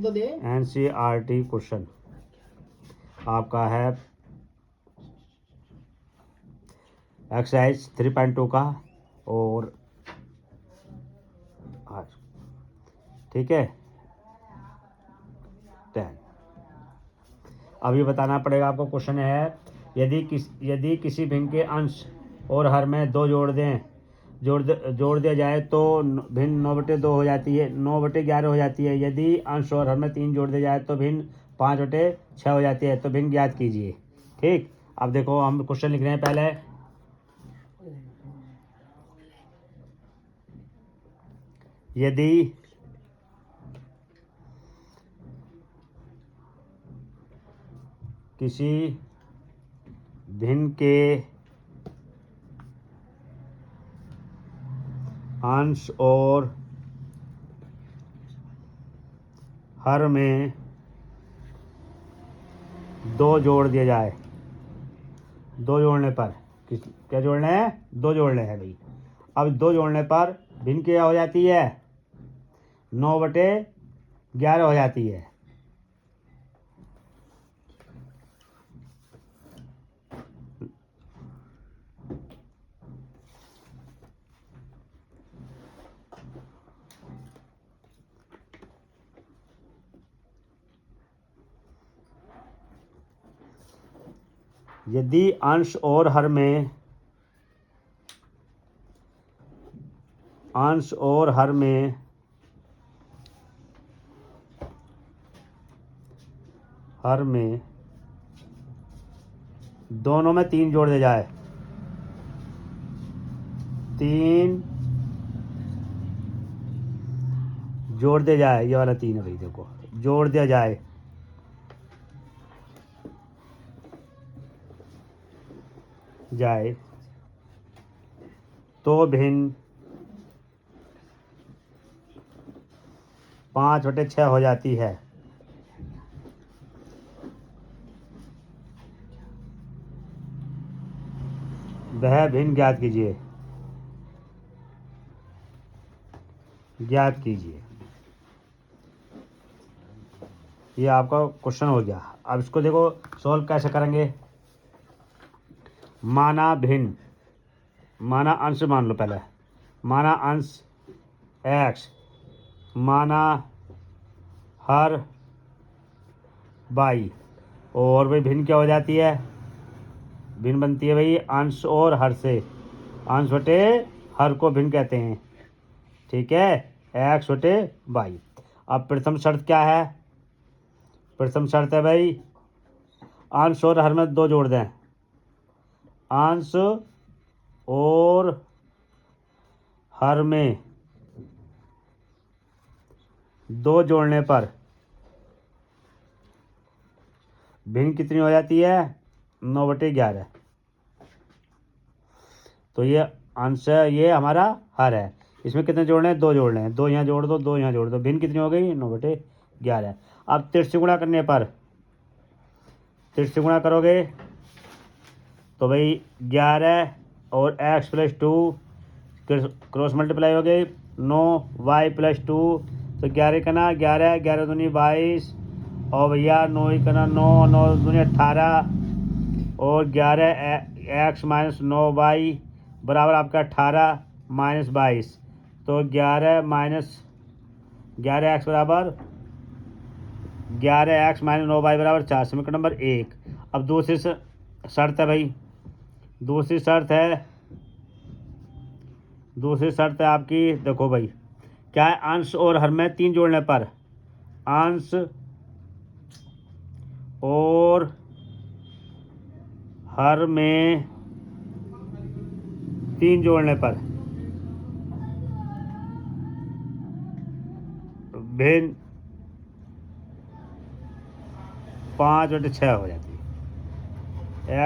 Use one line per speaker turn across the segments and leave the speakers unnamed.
NCERT question आपका है exercise 3.2 का और ठीक है 10। अब ये बताना पड़ेगा आपको। क्वेश्चन है यदि किसी भिन्न के अंश और हर में 2 जोड़ दिया जाए तो भिन्न 9/2 हो जाती है, 9/11 हो जाती है। यदि अंश और हर में 3 जोड़ दिया जाए तो भिन्न 5/6 हो जाती है। तो भिन्न ज्ञात कीजिए। ठीक, अब देखो हम क्वेश्चन लिख रहे हैं। पहले यदि किसी भिन्न के अंश और हर में 2 जोड़ दिया जाए, 2 जोड़ने पर क्या जोड़ना है? 2 जोड़ने हैं भाई। अब 2 जोड़ने पर भिन्न क्या हो जाती है? 9/11 हो जाती है। यदि अंश और हर में दोनों में 3 जोड़ दिया जाए, 3 जोड़ दिया जाए, ये वाला 3 है भाई, देखो जोड़ दिया जाए तो भिन्न 5/6 हो जाती है। वह भिन्न ज्ञात कीजिए। ये आपका क्वेश्चन हो गया। अब इसको देखो सॉल्व कैसे करेंगे। माना अंश मान लो पहले। माना अंश x, माना हर y, और भाई भिन्न क्या हो जाती है? भिन्न बनती है भाई अंश और हर से। अंश बटे हर को भिन्न कहते हैं। ठीक है, x/y। अब प्रथम शर्त क्या है? प्रथम शर्त है भाई अंश और हर में 2 जोड़ दें। अंश और हर में 2 जोड़ने पर भिन्न कितनी हो जाती है? 9/11। तो ये अंश है, ये हमारा हर है। इसमें कितने जोड़ने हैं? 2 जोड़ने हैं। 2 यहाँ जोड़ दो, 2 यहाँ जोड़ दो, भिन्न कितनी हो गई? 9/11। अब तिरछी गुणा करने पर, तिरछी गुणा करोगे तो भाई 11 और x+2 क्रॉस मल्टीप्लाई हो गई 9y+2। तो 11 का ना 11, 11 दूनी 22, और भैया 9 का ना 9, 9 दूनी 18, और 11x - 9y बराबर आपका 18 - 22। तो 11x बराबर 11x - 9y बराबर 4। समीकरण नंबर 1। अब दूसरी शर्त है भाई, दूसरी शर्त है आपकी। देखो भाई क्या है? अंश और हर में 3 जोड़ने पर, अंश और हर में 3 जोड़ने पर भिन्न 5/6 हो जाती है।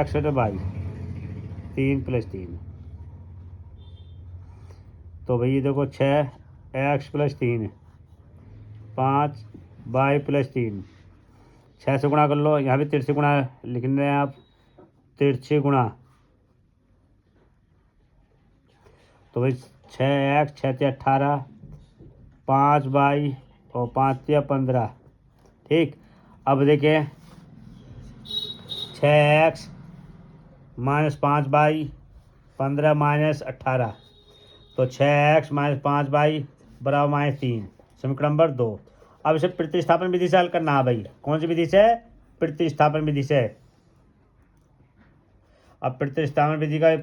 x/y 3 + 3। तो भाई देखो 6x + 3, 5y + 3, 6 से गुणा कर लो। यहाँ भी तिरछी गुणा लिख रहे हैं आप, तिरछी गुणा। तो भाई 6x 6 × 18, 5y और 5 × 15, ठीक, अब देखिए 6x माइनस 5y 15 माइनस 18, तो 6x माइनस 5y बराबर -3, समीकरण नंबर 2। अब इसे प्रतिस्थापन विधि से हल करना है भाई। कौन सी विधि से? प्रतिस्थापन विधि से। अब प्रतिस्थापन विधि का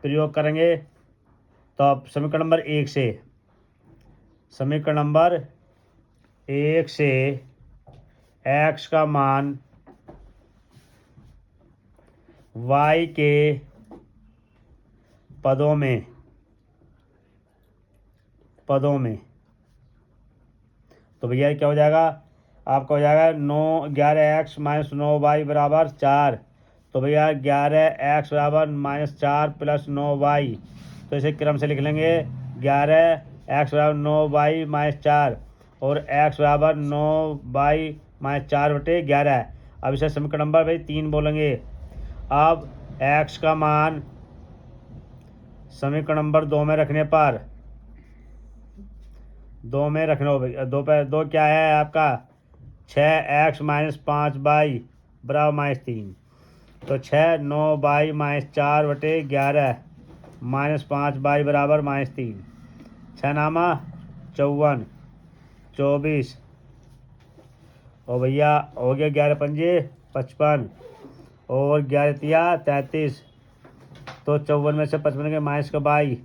प्रयोग करेंगे तो अब समीकरण नंबर 1 से, समीकरण नंबर 1 से x का मान y के पदों में तो भैया क्या हो जाएगा आपका? हो जाएगा 11x माइनस 9y बराबर 4। तो भैया 11x बराबर -4 प्लस 9y, तो इसे क्रम से लिख लेंगे 11x बराबर 9y माइनस 4 और x बराबर 9y माइनस 4/11। अब इसे समीकरण नंबर भाई 3 बोलेंगे। अब x का मान समीकरण नंबर 2 में रखने पर, 2 में रखना हो भाई, 2 क्या है आपका? 6x माइनस 5y बराबर -3, तो 6 9y माइनस 4/11 माइनस 5y बराबर -3, 6 नामा 54, 24 और भैया हो गया 11 पंजे 55 और 11 तिया 33, तो 54 में से 55 के माइनस का बाई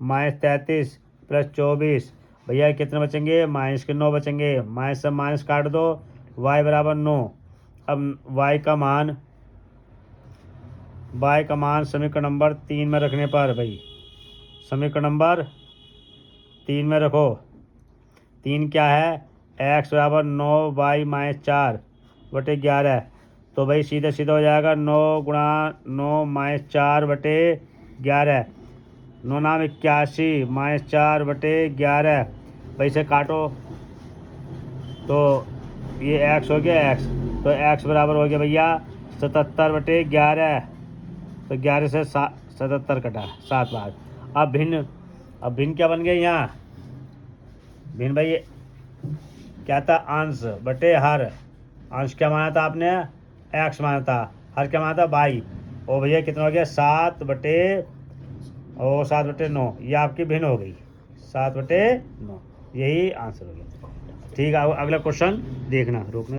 -33 प्लस 24, भैया कितने बचेंगे? माइनस के 9 बचेंगे। माइनस से माइनस काट दो, y बराबर 9। अब y का मान समीकरण नंबर 3 में रखने पर भाई, समीकरण नंबर 3 में रखो। 3 क्या है? x बराबर 9y माइनस 4/11, तो भाई सीधा सीधा हो जाएगा 9 गुणा 9 माइनस 4/11, 9 नाम 81 माइनस 4/11, भाई से काटो तो ये x हो गया x, तो x बराबर हो गया भैया 77/11, तो 11 से 77 कटा 7 बार। अब भिन्न क्या बन गया यहाँ? भिन्न भाई क्या था? अंश बटे हर। अंश क्या माना था आपने? x माना था। हर क्या माना था? y। और भैया कितना हो गया? 7/9, ये आपकी भिन्न हो गई 7/9, यही आंसर हो गया। ठीक है, अगला क्वेश्चन देखना, रोकना।